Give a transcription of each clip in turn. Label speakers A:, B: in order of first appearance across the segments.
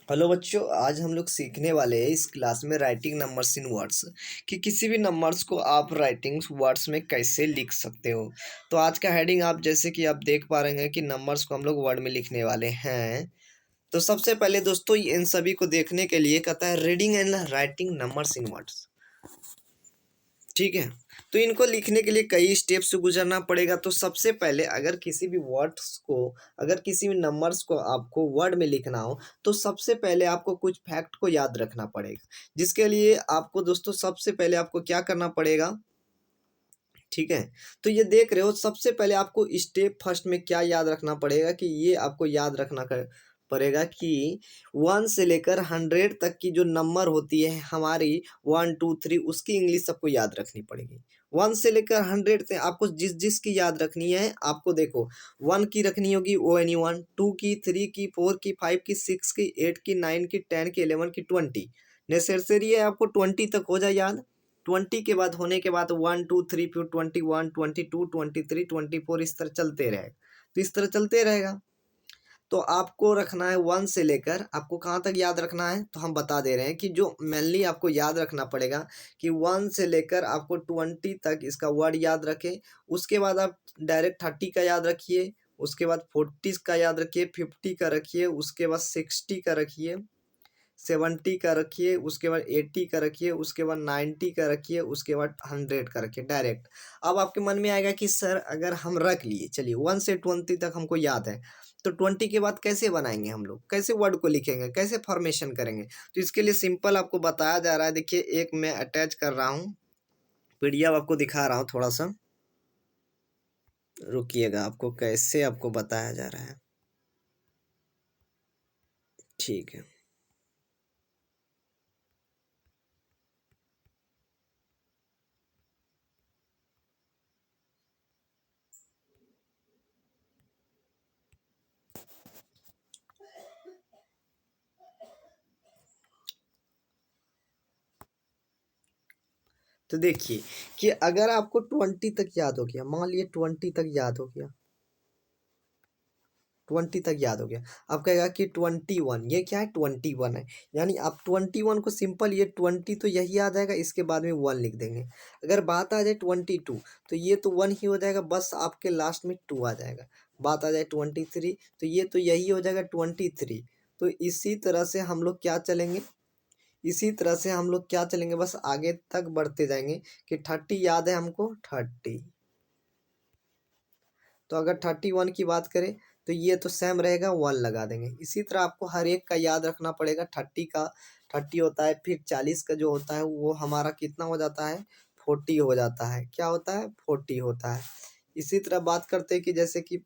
A: Hello बच्चों, आज हम लोग सीखने वाले हैं इस क्लास में राइटिंग नंबर्स इन वर्ड्स कि किसी भी नंबर्स को आप राइटिंग वर्ड्स में कैसे लिख सकते हो। तो आज का हेडिंग आप जैसे कि आप देख पा रहे हैं कि नंबर्स को हम लोग वर्ड में लिखने वाले हैं। तो सबसे पहले दोस्तों इन सभी को देखने के लिए कहता है reading and writing numbers in words. ठीक है, तो इनको लिखने के लिए कई स्टेप से गुजरना पड़ेगा। तो सबसे पहले अगर किसी भी वर्ड्स को, अगर किसी भी नंबर्स को आपको वर्ड में लिखना हो तो सबसे पहले आपको कुछ फैक्ट को याद रखना पड़ेगा, जिसके लिए आपको दोस्तों सबसे पहले आपको क्या करना पड़ेगा। ठीक है, तो ये देख रहे हो सबसे पहले आपको स्टेप फर्स्ट में क्या याद रखना पड़ेगा कि ये आपको याद रखना पड़ेगा कि 1 से लेकर 100 तक की जो नंबर होती है हमारी 1 2 3 उसकी इंग्लिश सबको याद रखनी पड़ेगी। 1 से लेकर 100 तक आपको जिस जिस की याद रखनी है, आपको देखो 1 की रखनी होगी ONE1, 2 की, 3 की, 4 की, 5 की, 6 की, 8 की, 9 की, 10 की, 11 की, 20 नेसेसरी है आपको 20 तक हो जाए याद। 20 के बाद होने के बाद 1 2 3 फिर 21 22 23 24 इस तरह चलते रहेगा। तो इस तरह चलते रहेगा। तो आपको रखना है 1 से लेकर आपको कहाँ तक याद रखना है, तो हम बता दे रहे हैं कि जो मेनली आपको याद रखना पड़ेगा कि 1 से लेकर आपको 20 तक इसका वर्ड याद रखें। उसके बाद आप डायरेक्ट 30 का याद रखिए, उसके बाद 40 का याद रखिए, 50 का रखिए, उसके बाद 60 का रखिए, 70 का रखिए, उसके बाद 80 का रखिए, उसके बाद 90 का रखिए, उसके बाद 100 का रखिए डायरेक्ट। अब आपके मन में आएगा कि सर अगर हम रख लिए, चलिए 1 से 20 तक हमको याद है, तो 20 के बाद कैसे बनाएंगे हम लोग, कैसे वर्ड को लिखेंगे, कैसे फॉर्मेशन करेंगे। तो इसके लिए सिंपल आपको बताया जा रहा है। देखिए एक मैं अटैच कर रहा हूँ, पीडीएफ आपको दिखा रहा हूँ थोड़ा सा, रुकिएगा आपको कैसे आपको बताया जा रहा है। ठीक है, तो देखिए कि अगर आपको 20 तक याद हो गया, मान लिए 20 तक याद हो गया, 20 तक याद हो गया, अब कहेगा कि 21, ये क्या है 21 है, यानी आप 21 को सिंपल ये 20 तो यही आ जाएगा, इसके बाद में 1 लिख देंगे। अगर बात आ जाए 22 तो ये तो 1 ही हो जाएगा, बस आपके लास्ट में 2 आ जाएगा। बात आ जाए 23 तो ये तो यही हो जाएगा 23। तो इसी तरह से हम लोग क्या चलेंगे, इसी तरह से हम लोग क्या चलेंगे, बस आगे तक बढ़ते जाएंगे कि 30 याद है हमको 30। तो अगर 31 की बात करें तो ये तो सेम रहेगा, 1 लगा देंगे। इसी तरह आपको हर एक का याद रखना पड़ेगा। 30 का 30 होता है, फिर 40 का जो होता है वो हमारा कितना हो जाता है, 40 हो जाता है। क्या होता है, 40 होता है। इसी तरह बात करते हैं कि जैसे कि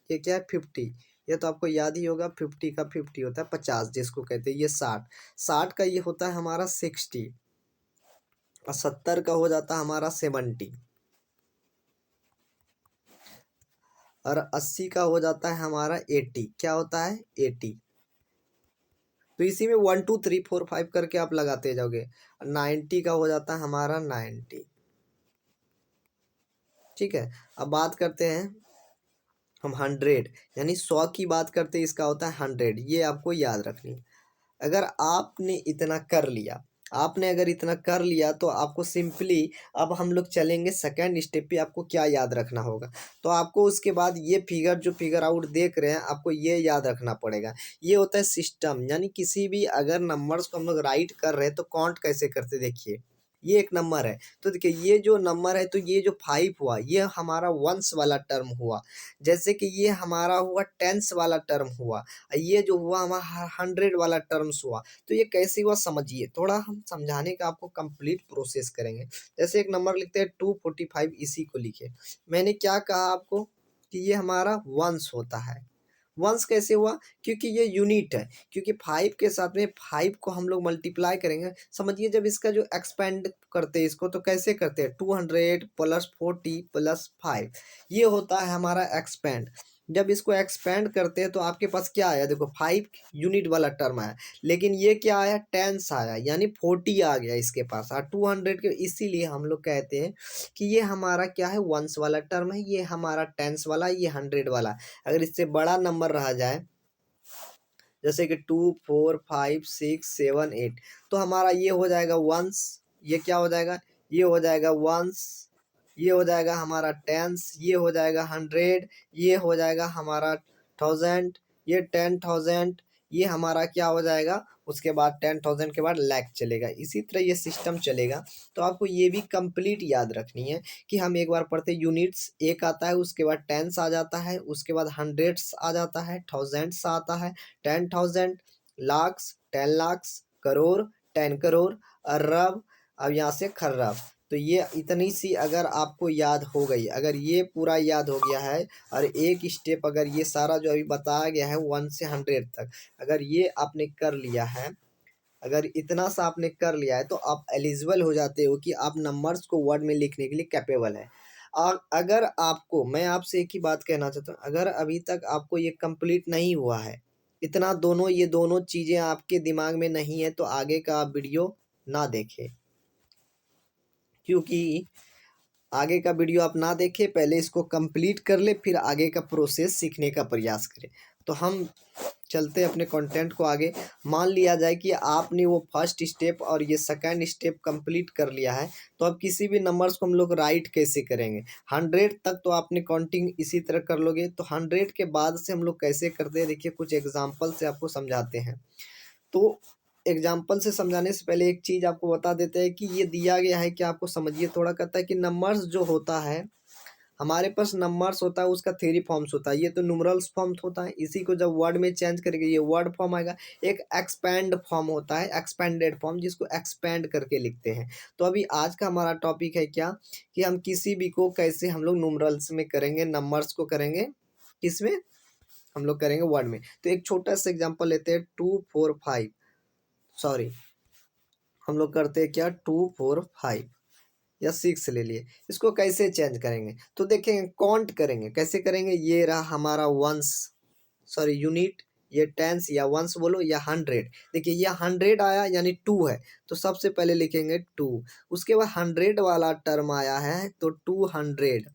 A: ये क्या है 50, ये तो आपको याद ही होगा। 50 का 50 होता है 50 जिसको कहते हैं। ये 60, 60 का ये होता है हमारा 60, और 70 का हो जाता है हमारा 70, और 80 का हो जाता है हमारा 80। क्या होता है 80। तो इसी में 1 2 3 4 5 करके आप लगाते जाओगे। 90 का हो जाता है हमारा 90। ठीक है, अब बात करते हैं हम 100, यानी 100 की बात करते हैं, इसका होता है 100। ये आपको याद रखनी है। अगर आपने इतना कर लिया, आपने अगर इतना कर लिया तो आपको सिंपली, अब हम लोग चलेंगे सेकंड स्टेप पे। आपको क्या याद रखना होगा, तो आपको उसके बाद ये फिगर, जो फिगर आउट देख रहे हैं, आपको ये याद रखना पड़ेगा। ये होता है सिस्टम, यानी किसी भी अगर नंबर्स को हम लोग राइट कर रहे हैं तो काउंट कैसे करते, देखिए ये एक नंबर है, तो देखिए ये जो नंबर है, तो ये जो 5 हुआ ये हमारा वंस वाला टर्म हुआ। जैसे कि ये हमारा हुआ टेंस वाला टर्म हुआ, ये जो हुआ हमारा 100 वाला टर्म्स हुआ। तो ये कैसे हुआ समझिए, थोड़ा हम समझाने का आपको कंप्लीट प्रोसेस करेंगे। जैसे एक नंबर लिखते हैं 245, इसी को लिखे। मैंने क्या कहा आपको कि ये हमारा वंस होता है। वंस कैसे हुआ, क्योंकि ये यूनिट है, क्योंकि 5 के साथ में 5 को हम लोग मल्टीप्लाई करेंगे। समझिए जब इसका जो एक्सपेंड करते हैं इसको, तो कैसे करते हैं, 200 प्लस 40 प्लस 5, ये होता है हमारा एक्सपेंड। जब इसको एक्सपेंड करते हैं तो आपके पास क्या आया, देखो 5 यूनिट वाला टर्म आया, लेकिन ये क्या आया, टेंस आया, यानी 40 आ गया इसके पास, और 200 के, इसीलिए हम लोग कहते हैं कि ये हमारा क्या है, वंस वाला टर्म है, ये हमारा टेंस वाला, ये 100 वाला। अगर इससे बड़ा नंबर रह जाए, जैसे कि 2 4 5 6 7 8। तो हमारा ये हो जाएगा वंस, ये क्या हो जाएगा, ये हो जाएगा वंस, ये हो जाएगा हमारा टेंस, ये हो जाएगा 100, ये हो जाएगा हमारा 1000, ये 10,000, ये हमारा क्या हो जाएगा, उसके बाद 10,000 के बाद लाख चलेगा। इसी तरह ये सिस्टम चलेगा। तो आपको ये भी कंप्लीट याद रखनी है कि हम एक बार पढ़ते यूनिट्स, एक आता है, उसके बाद टेंस आ जाता है, उसके बाद हंड्रेड्स आ जाता है, थाउजेंड्स आता है, 10,000, लाख्स, 10 लाख्स, करोड़, 10 करोड़, अरब, अब यहाँ से खर्रब। तो ये इतनी सी अगर आपको याद हो गई, अगर ये पूरा याद हो गया है और एक स्टेप अगर ये सारा जो अभी बताया गया है 1 से 100 तक अगर ये आपने कर लिया है, अगर इतना सा आपने कर लिया है तो आप एलिजिबल हो जाते हो कि आप नंबर्स को वर्ड में लिखने के लिए कैपेबल है। और अगर आपको, मैं आपसे एक ही बात कहना चाहता हूँ, अगर अभी तक आपको ये कंप्लीट नहीं हुआ है, इतना दोनों, ये दोनों चीज़ें आपके दिमाग में नहीं है, तो आगे का आप वीडियो ना देखें, क्योंकि आगे का वीडियो आप ना देखें, पहले इसको कंप्लीट कर ले, फिर आगे का प्रोसेस सीखने का प्रयास करें। तो हम चलते अपने कंटेंट को आगे। मान लिया जाए कि आपने वो फर्स्ट स्टेप और ये सेकंड स्टेप कंप्लीट कर लिया है, तो अब किसी भी नंबर्स को हम लोग राइट कैसे करेंगे। 100 तक तो आपने काउंटिंग इसी तरह कर लोगे, तो 100 के बाद से हम लोग कैसे करते हैं, देखिए कुछ एग्जाम्पल से आपको समझाते हैं। तो एग्जाम्पल से समझाने से पहले एक चीज़ आपको बता देते हैं कि ये दिया गया है कि आपको समझिए थोड़ा। कहता है कि नंबर्स जो होता है, हमारे पास नंबर्स होता है, उसका थ्री फॉर्म्स होता है। ये तो न्यूमरल्स फॉर्म्स होता है, इसी को जब वर्ड में चेंज करेंगे ये वर्ड फॉर्म आएगा। एक एक्सपैंड फॉर्म होता है, एक्सपेंडेड फॉर्म, जिसको एक्सपैंड करके लिखते हैं। तो अभी आज का हमारा टॉपिक है क्या, कि हम किसी भी को कैसे हम लोग न्यूमरल्स में करेंगे, नंबर्स को करेंगे किसमें, हम लोग करेंगे वर्ड में। तो एक छोटा सा एग्जाम्पल लेते हैं, 2 4 5, सॉरी हम लोग करते हैं क्या, 2 4 5 या 6 ले लिए। इसको कैसे चेंज करेंगे, तो देखेंगे काउंट करेंगे, कैसे करेंगे। ये रहा हमारा वंस, सॉरी यूनिट, ये टेंस या वंस बोलो या 100। देखिए ये 100 आया यानी 2 है, तो सबसे पहले लिखेंगे 2। उसके बाद 100 वाला टर्म आया है तो 200।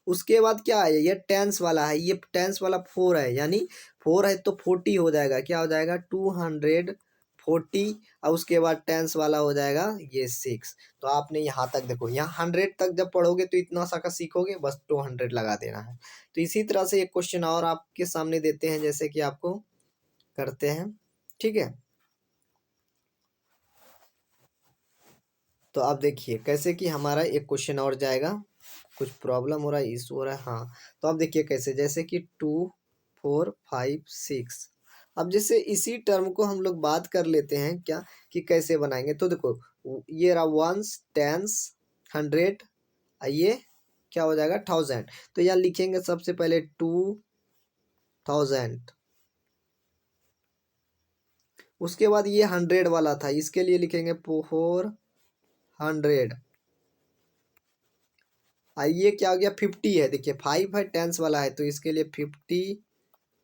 A: उसके बाद क्या है, ये टेंस वाला है, ये टेंस वाला 4 है, यानी 4 है तो 40 हो जाएगा, क्या हो जाएगा 240। और उसके बाद टेंस वाला हो जाएगा ये 6। तो आपने यहाँ तक देखो, यहाँ 100 तक जब पढ़ोगे तो इतना सा का सीखोगे, बस 200 लगा देना है। तो इसी तरह से एक क्वेश्चन और आपके सामने देते हैं, जैसे कि आपको करते हैं, ठीक है। तो आप देखिए कैसे कि हमारा एक क्वेश्चन और जाएगा, कुछ प्रॉब्लम हो रहा है, इशू हो रहा है, हाँ। तो आप देखिए कैसे, जैसे कि 2 4 5 6। अब जैसे इसी टर्म को हम लोग बात कर लेते हैं क्या, कि कैसे बनाएंगे। तो देखो ये रहा वंस, टेंस, 100, ये क्या हो जाएगा 1000। तो यहाँ लिखेंगे सबसे पहले 2000। उसके बाद ये 100 वाला था, इसके लिए लिखेंगे 400। ये क्या हो गया 50 है, देखिए 5 है, टेंस वाला है, तो इसके लिए 50।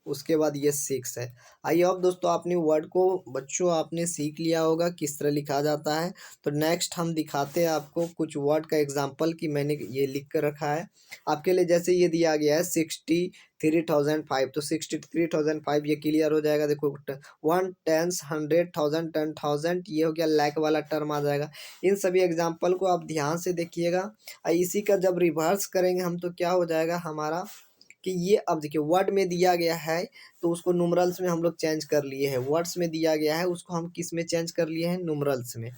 A: उसके बाद ये 6 है। आइए अब दोस्तों, आपने वर्ड को बच्चों आपने सीख लिया होगा किस तरह लिखा जाता है। तो नेक्स्ट हम दिखाते हैं आपको कुछ वर्ड का एग्जांपल, कि मैंने ये लिख कर रखा है आपके लिए। जैसे ये दिया गया है 63,005, तो 63,005 ये क्लियर हो जाएगा। देखो 1 टेंस 100,000 10,000, ये हो गया लैक वाला टर्म आ जाएगा। इन सभी एग्जाम्पल को आप ध्यान से देखिएगा। इसी का जब रिवर्स करेंगे हम, तो क्या हो जाएगा हमारा, कि ये अब देखिए वर्ड में दिया गया है तो उसको न्यूमरल्स में हम लोग चेंज कर लिए हैं, वर्ड्स में दिया गया है उसको हम किस में चेंज कर लिए हैं, न्यूमरल्स में।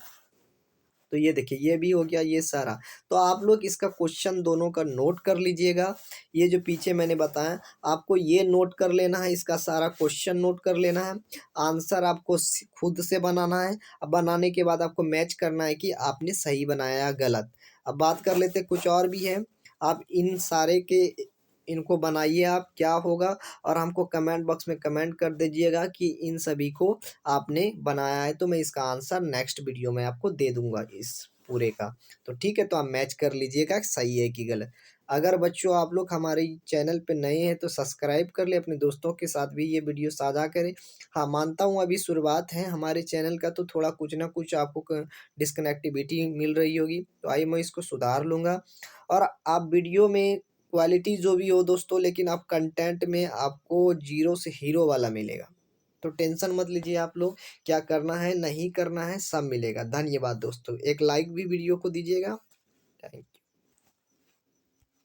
A: तो ये देखिए ये भी हो गया ये सारा। तो आप लोग इसका क्वेश्चन दोनों का नोट कर लीजिएगा। ये जो पीछे मैंने बताया आपको ये नोट कर लेना है, इसका सारा क्वेश्चन नोट कर लेना है। आंसर आपको खुद से बनाना है। अब बनाने के बाद आपको मैच करना है कि आपने सही बनाया या गलत। अब बात कर लेते कुछ और भी है। आप इन सारे के इनको बनाइए आप, क्या होगा, और हमको कमेंट बॉक्स में कमेंट कर दीजिएगा कि इन सभी को आपने बनाया है। तो मैं इसका आंसर नेक्स्ट वीडियो में आपको दे दूंगा इस पूरे का। तो ठीक है, तो आप मैच कर लीजिएगा सही है कि गलत। अगर बच्चों आप लोग हमारे चैनल पे नए हैं तो सब्सक्राइब कर ले, अपने दोस्तों के साथ भी ये वीडियो साझा करें। हाँ मानता हूँ अभी शुरुआत है हमारे चैनल का, तो थोड़ा कुछ ना कुछ आपको डिस्कनेक्टिविटी मिल रही होगी, तो आइए मैं इसको सुधार लूँगा। और आप वीडियो में क्वालिटी जो भी हो दोस्तों, लेकिन आप कंटेंट में आपको ज़ीरो से हीरो वाला मिलेगा। तो टेंशन मत लीजिए आप लोग, क्या करना है, नहीं करना है, सब मिलेगा। धन्यवाद दोस्तों। एक लाइक भी वीडियो को दीजिएगा। Thank you.